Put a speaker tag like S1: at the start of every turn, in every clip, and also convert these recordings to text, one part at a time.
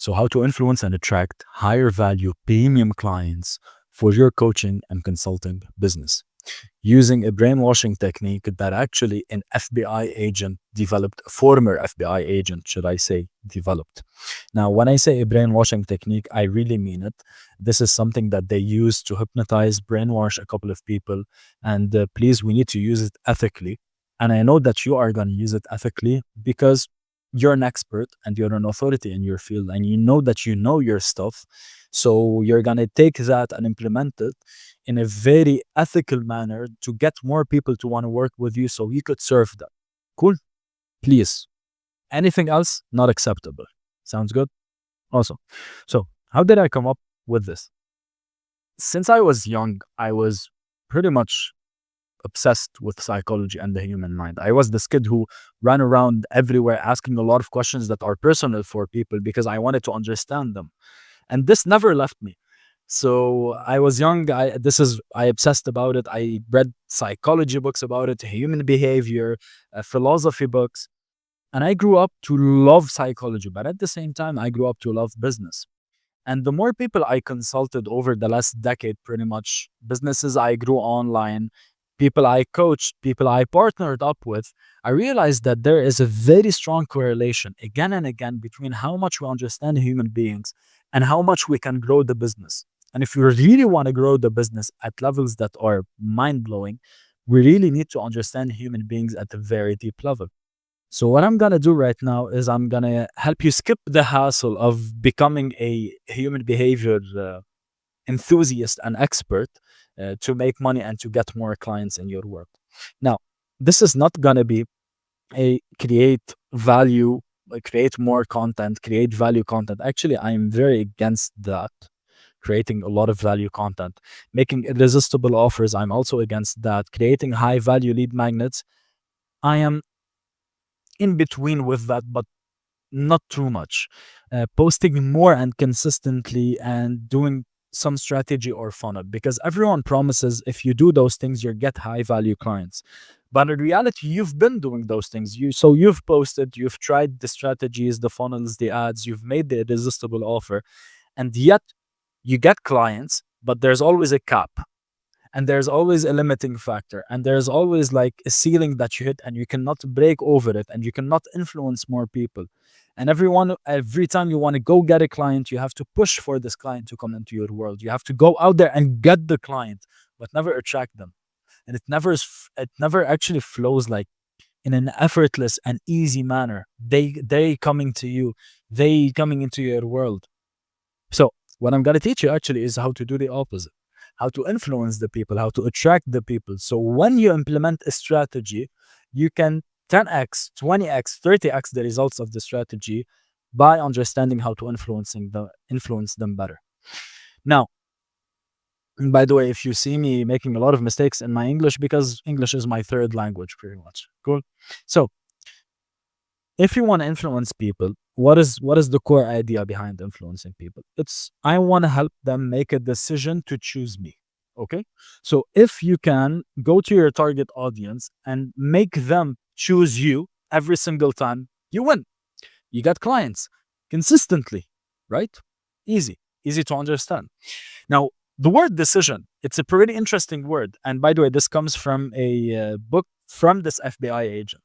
S1: So, how to influence and attract higher value premium clients for your coaching and consulting business using a brainwashing technique that actually an FBI agent developed, a former FBI agent, should I say, developed. Now, when I say a brainwashing technique, I really mean it. This is something that they use to hypnotize, brainwash a couple of people. And please, we need to use it ethically. And I know that you are going to use it ethically because you're an expert and you're an authority in your field and you know that you know your stuff. So you're going to take that and implement it in a very ethical manner to get more people to want to work with you so you could serve them. Cool? Please. Anything else, not acceptable. Sounds good? Awesome. So, how did I come up with this? Since I was young, I was pretty much obsessed with psychology and the human mind. I was this kid who ran around everywhere asking a lot of questions that are personal for people because I wanted to understand them. And this never left me. So I was young. I obsessed about it. I read psychology books about it, human behavior, philosophy books, and I grew up to love psychology. But at the same time, I grew up to love business. And the more people I consulted over the last decade, pretty much businesses I grew online, people I coached, people I partnered up with, I realized that there is a very strong correlation again and again between how much we understand human beings and how much we can grow the business. And if you really want to grow the business at levels that are mind blowing, we really need to understand human beings at a very deep level. So what I'm gonna do right now is I'm gonna help you skip the hassle of becoming a human behavior enthusiast and expert to make money and to get more clients in your work. Now, this is not gonna be a create value, create more content, create value content. Actually, I'm very against that. Creating a lot of value content, making irresistible offers. I'm also against that. Creating high value lead magnets. I am in between with that, but not too much. Posting more and consistently and doing some strategy or funnel because everyone promises if you do those things, you get high value clients. But in reality, you've been doing those things. You've posted, you've tried the strategies, the funnels, the ads, you've made the irresistible offer, and yet you get clients, but there's always a cap and there's always a limiting factor and there's always like a ceiling that you hit and you cannot break over it and you cannot influence more people. And every time you want to go get a client, you have to push for this client to come into your world. You have to go out there and get the client, but never attract them. And it never actually flows like in an effortless and easy manner. They coming to you, they coming into your world. So what I'm gonna teach you actually is how to do the opposite, how to influence the people, how to attract the people. So when you implement a strategy, you can 10x, 20x, 30x the results of the strategy by understanding how to influence them better. Now, and by the way, if you see me making a lot of mistakes in my English, because English is my third language, pretty much. Cool. So if you want to influence people, what is the core idea behind influencing people? It's I want to help them make a decision to choose me. Okay? So if you can go to your target audience and make them choose you every single time, you win. You get clients consistently, right? Easy, easy to understand. Now, the word decision, it's a pretty interesting word. And by the way, this comes from a book from this FBI agent.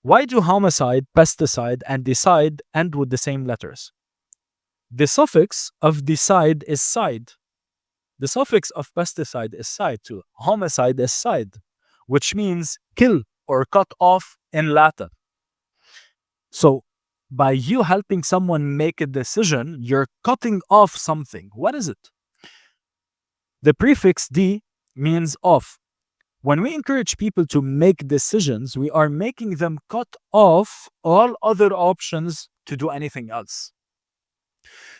S1: Why do homicide, pesticide, and decide end with the same letters? The suffix of decide is side. The suffix of pesticide is side too. Homicide is side, which means kill or cut off in Latin. So, by you helping someone make a decision, you're cutting off something. What is it? The prefix D means off. When we encourage people to make decisions, we are making them cut off all other options to do anything else.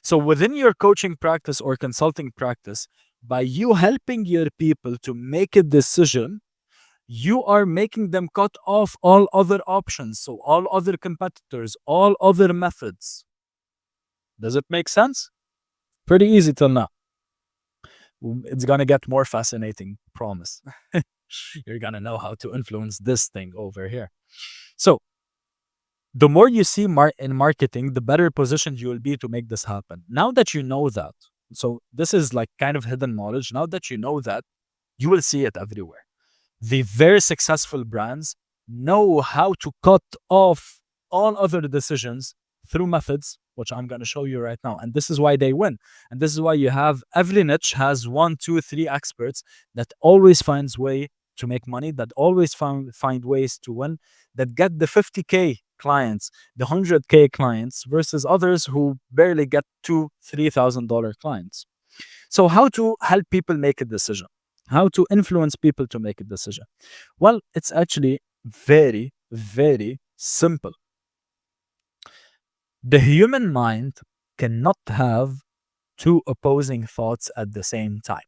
S1: So, within your coaching practice or consulting practice, by you helping your people to make a decision, you are making them cut off all other options. So, all other competitors, all other methods. Does it make sense? Pretty easy till now. It's going to get more fascinating, promise. You're going to know how to influence this thing over here. So, The more you see in marketing, the better positioned you will be to make this happen. Now that you know that, so this is like kind of hidden knowledge. Now that you know that, you will see it everywhere. The very successful brands know how to cut off all other decisions through methods, which I'm going to show you right now. And this is why they win. And this is why you have every niche has one, two, three experts that always finds way to make money, that always find ways to win, that get the 50K clients, the 100K clients versus others who barely get two, $3,000 clients. So how to help people make a decision? How to influence people to make a decision? Well, it's actually very, very simple. The human mind cannot have two opposing thoughts at the same time.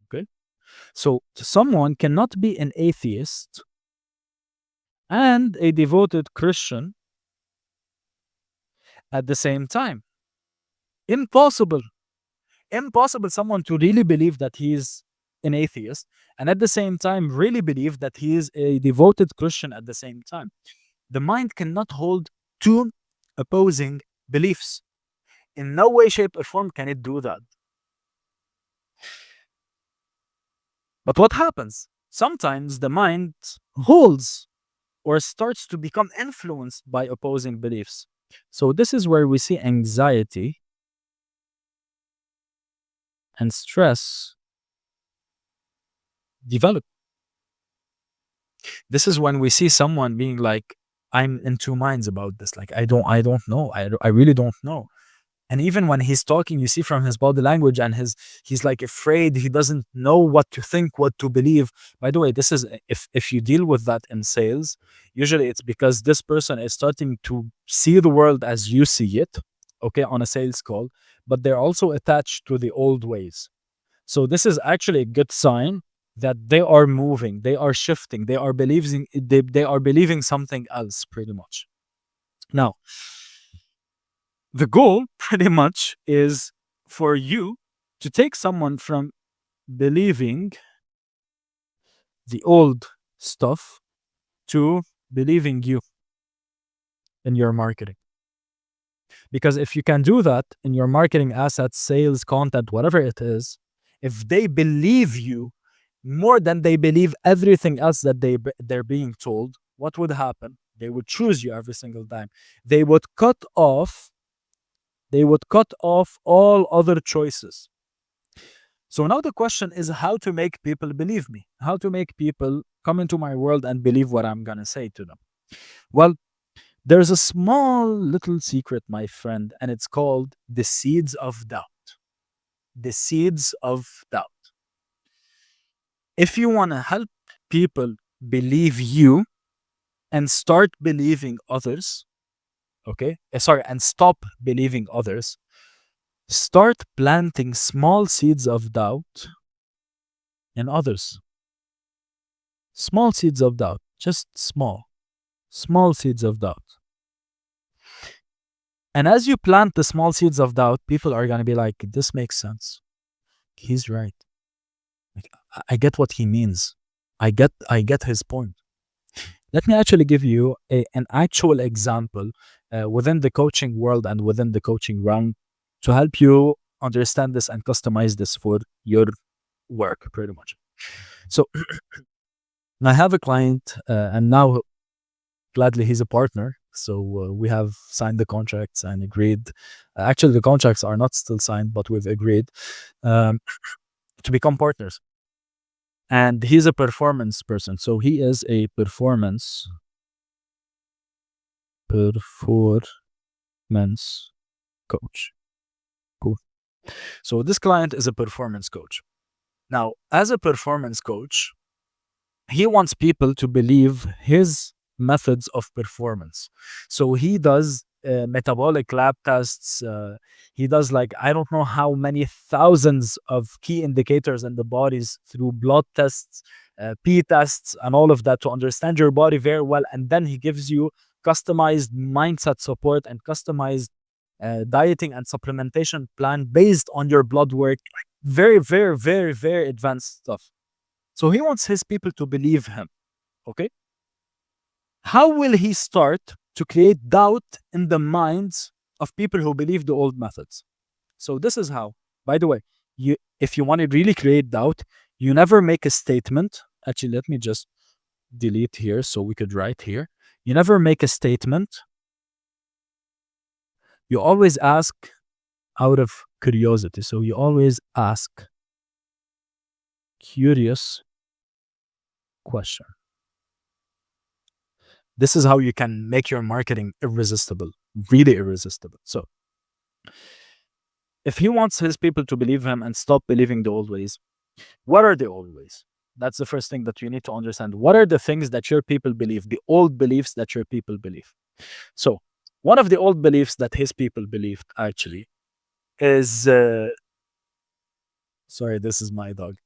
S1: Okay? So someone cannot be an atheist and a devoted Christian at the same time. Impossible. Impossible someone to really believe that he is an atheist and at the same time really believe that he is a devoted Christian at the same time. The mind cannot hold two opposing beliefs. In no way, shape, or form can it do that. But what happens? Sometimes the mind holds or starts to become influenced by opposing beliefs. So this is where we see anxiety and stress develop. This is when we see someone being like, I'm in two minds about this. Like, I don't know. I really don't know. And even when he's talking, you see from his body language and he's like afraid. He doesn't know what to think, what to believe. By the way, this is if you deal with that in sales, usually it's because this person is starting to see the world as you see it, okay, on a sales call, but they're also attached to the old ways. So this is actually a good sign that they are moving, they are shifting, they are believing something else pretty much. Now, the goal pretty much is for you to take someone from believing the old stuff to believing you in your marketing. Because if you can do that in your marketing assets, sales, content, whatever it is, if they believe you more than they believe everything else that they're being told, what would happen? They would choose you every single time. They would cut off all other choices. So now the question is how to make people believe me, how to make people come into my world and believe what I'm going to say to them. Well, there's a small little secret, my friend, and it's called the seeds of doubt. The seeds of doubt. If you want to help people believe you and start believing others, okay? And stop believing others, start planting small seeds of doubt in others. Small seeds of doubt, just small seeds of doubt. And as you plant the small seeds of doubt, people are going to be like, this makes sense. He's right. Like, I get what he means. I get his point. Let me actually give you an actual example within the coaching world and within the coaching realm to help you understand this and customize this for your work, pretty much. So I have a client, and now gladly he's a partner. So we have signed the contracts and agreed. Actually, the contracts are not still signed, but we've agreed to become partners. And he's a performance person. So he is a performance coach. Cool. So this client is a performance coach. Now, as a performance coach, he wants people to believe his methods of performance. So he does metabolic lab tests. He does like, I don't know how many thousands of key indicators in the bodies through blood tests, P tests, and all of that to understand your body very well. And then he gives you customized mindset support and customized dieting and supplementation plan based on your blood work. Very, very, very, very advanced stuff. So he wants his people to believe him. Okay. How will he start to create doubt in the minds of people who believe the old methods. So this is how. By the way, if you want to really create doubt, you never make a statement. Actually, let me just delete here so we could write here. You never make a statement. You always ask out of curiosity. So you always ask curious question. This is how you can make your marketing irresistible, really irresistible. So if he wants his people to believe him and stop believing the old ways, what are the old ways? That's the first thing that you need to understand. What are the things that your people believe, the old beliefs that your people believe? So, one of the old beliefs that his people believed actually is sorry, this is my dog.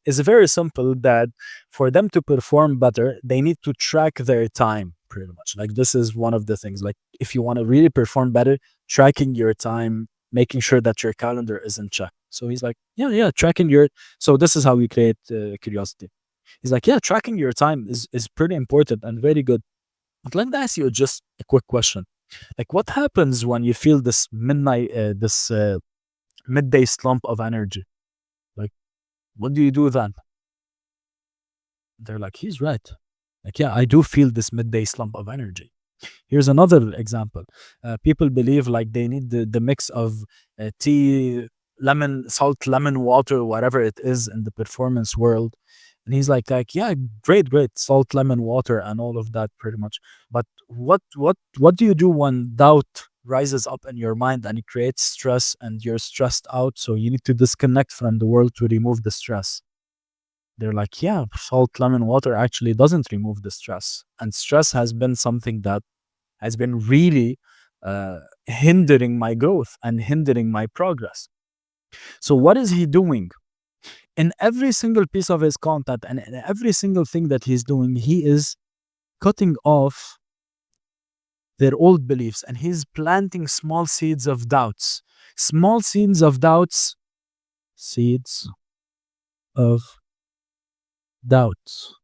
S1: Is very simple that for them to perform better, they need to track their time pretty much. Like, this is one of the things. Like, if you want to really perform better, tracking your time, making sure that your calendar is in check. So he's like, yeah, tracking your. So this is how we create curiosity. He's like, yeah, tracking your time is pretty important and very good. But let me ask you just a quick question. Like, what happens when you feel this midday slump of energy? Like, what do you do then? They're like, he's right. Like, yeah, I do feel this midday slump of energy. Here's another example. People believe like they need the mix of tea, lemon, salt, lemon, water, whatever it is in the performance world. And he's like, yeah, great, salt, lemon, water, and all of that, pretty much. But what do you do when doubt rises up in your mind and it creates stress and you're stressed out? So you need to disconnect from the world to remove the stress. They're like, yeah, salt, lemon, water actually doesn't remove the stress, and stress has been something that has been really hindering my growth and hindering my progress. So what is he doing? In every single piece of his content and in every single thing that he's doing, he is cutting off their old beliefs and he's planting small seeds of doubts. Small seeds of doubts. Seeds of doubts.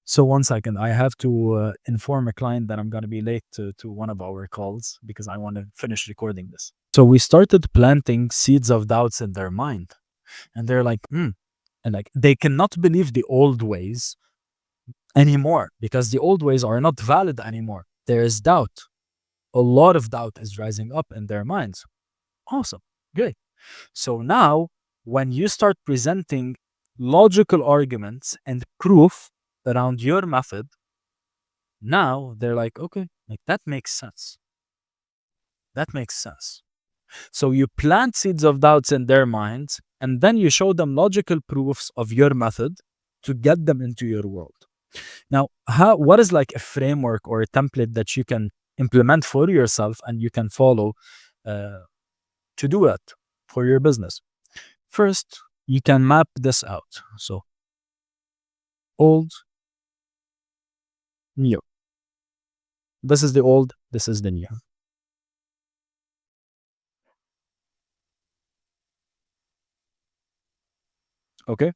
S1: So 1 second, I have to inform a client that I'm going to be late to one of our calls because I want to finish recording this. So we started planting seeds of doubts in their mind. And they're like, and like they cannot believe the old ways anymore because the old ways are not valid anymore. There is doubt. A lot of doubt is rising up in their minds. Awesome. Great. So now when you start presenting logical arguments and proof around your method, now they're like, okay, like that makes sense. That makes sense. So you plant seeds of doubts in their minds, and then you show them logical proofs of your method to get them into your world. Now, what is like a framework or a template that you can implement for yourself and you can follow to do it for your business? First, you can map this out. So, old, new. This is the old, this is the new. Okay?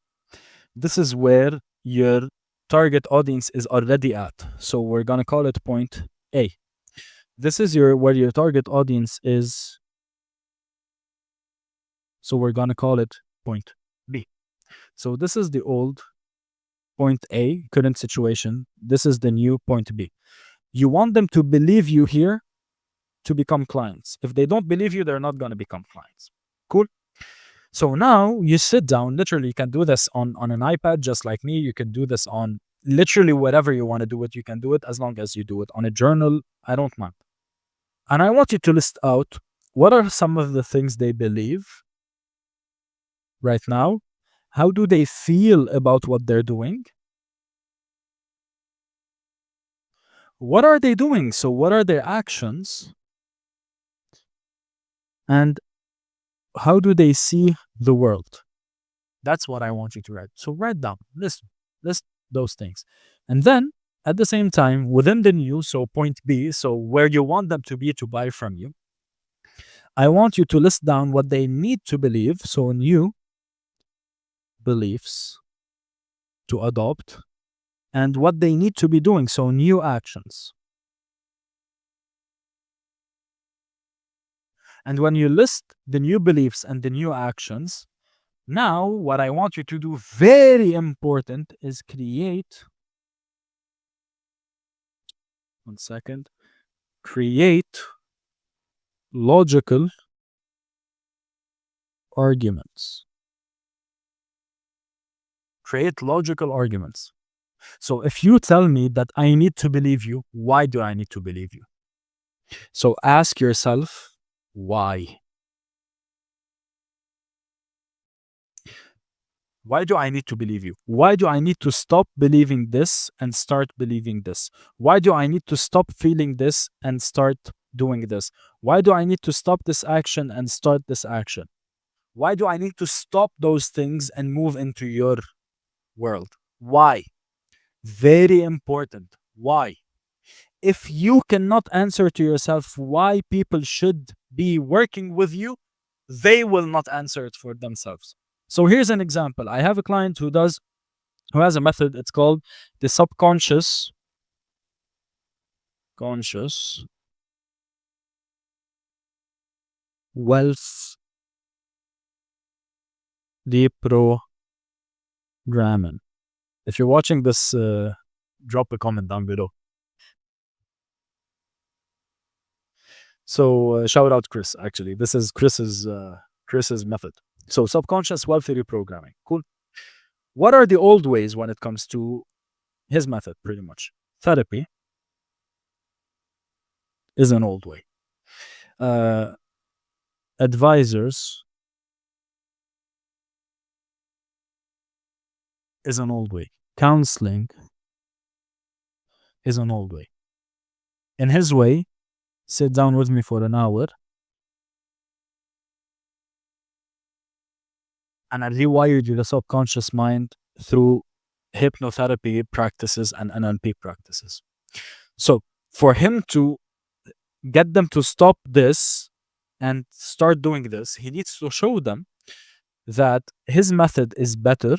S1: This is where your target audience is already at. So we're going to call it point A. This is where your target audience is. So we're going to call it point B. So this is the old point A, current situation. This is the new point B. You want them to believe you here to become clients. If they don't believe you, they're not going to become clients. Cool. So now you sit down, literally, you can do this on an iPad just like me. You can do this on literally whatever you want to do it. You can do it as long as you do it on a journal. I don't mind. And I want you to list out what are some of the things they believe right now. How do they feel about what they're doing? What are they doing? So what are their actions? And how do they see the world? That's what I want you to write. So write down, list those things. And then at the same time, within the new, so point B, so where you want them to be to buy from you, I want you to list down what they need to believe. So new beliefs to adopt and what they need to be doing. So new actions. And when you list the new beliefs and the new actions, now what I want you to do, very important, is create, one second, create logical arguments. Create logical arguments. So if you tell me that I need to believe you, why do I need to believe you? So ask yourself, why? Why do I need to believe you? Why do I need to stop believing this and start believing this? Why do I need to stop feeling this and start doing this? Why do I need to stop this action and start this action? Why do I need to stop those things and move into your world? Why? Very important. Why? If you cannot answer to yourself why people should be working with you, they will not answer it for themselves. So here's an example. I have a client who has a method. It's called the subconscious conscious wealth deprogramming. If you're watching this, drop a comment down below. So shout out Chris. Actually, this is Chris's method. So subconscious wealth reprogramming. Cool. What are the old ways when it comes to his method? Pretty much therapy is an old way. Advisors is an old way. Counseling is an old way. In his way, sit down with me for an hour and I rewired the subconscious mind through hypnotherapy practices and NLP practices. So for him to get them to stop this and start doing this, he needs to show them that his method is better,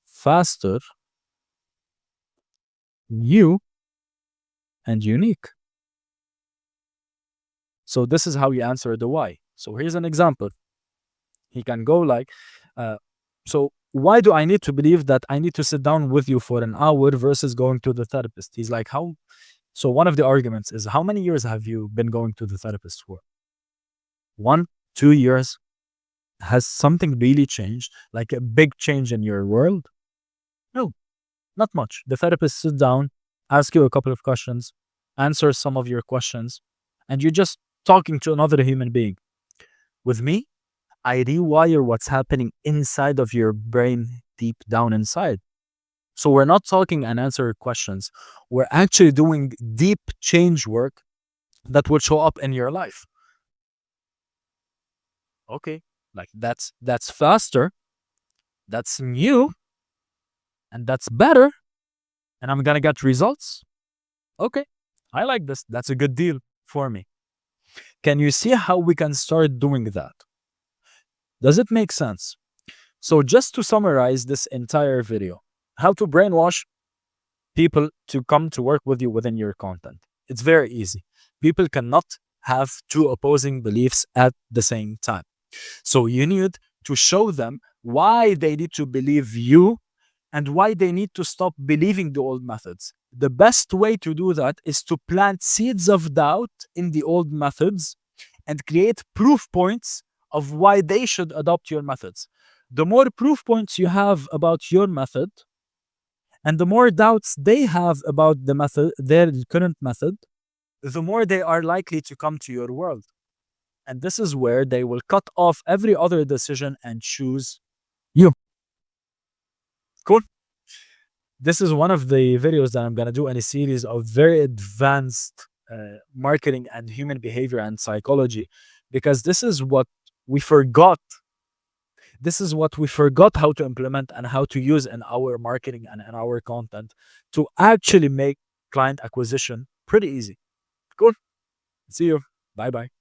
S1: faster, new, and unique. So this is how you answer the why. So here's an example. He can go like, so why do I need to believe that I need to sit down with you for an hour versus going to the therapist? He's like, how? So one of the arguments is, how many years have you been going to the therapist for? 1, 2 years? Has something really changed? Like a big change in your world? No, not much. The therapist sits down, ask you a couple of questions, answer some of your questions, and you're just talking to another human being. With me, I rewire what's happening inside of your brain, deep down inside. So we're not talking and answer questions. We're actually doing deep change work that will show up in your life. Okay, like that's faster, that's new, and that's better, and I'm gonna get results. Okay, I like this. That's a good deal for me. Can you see how we can start doing that? Does it make sense? So just to summarize this entire video, how to brainwash people to come to work with you within your content. It's very easy. People cannot have two opposing beliefs at the same time. So you need to show them why they need to believe you and why they need to stop believing the old methods. The best way to do that is to plant seeds of doubt in the old methods and create proof points of why they should adopt your methods. The more proof points you have about your method, and the more doubts they have about the method, their current method, the more they are likely to come to your world. And this is where they will cut off every other decision and choose you. Cool. This is one of the videos that I'm going to do in a series of very advanced marketing and human behavior and psychology, because this is what we forgot. This is what we forgot how to implement and how to use in our marketing and in our content to actually make client acquisition pretty easy. Cool. See you. Bye bye.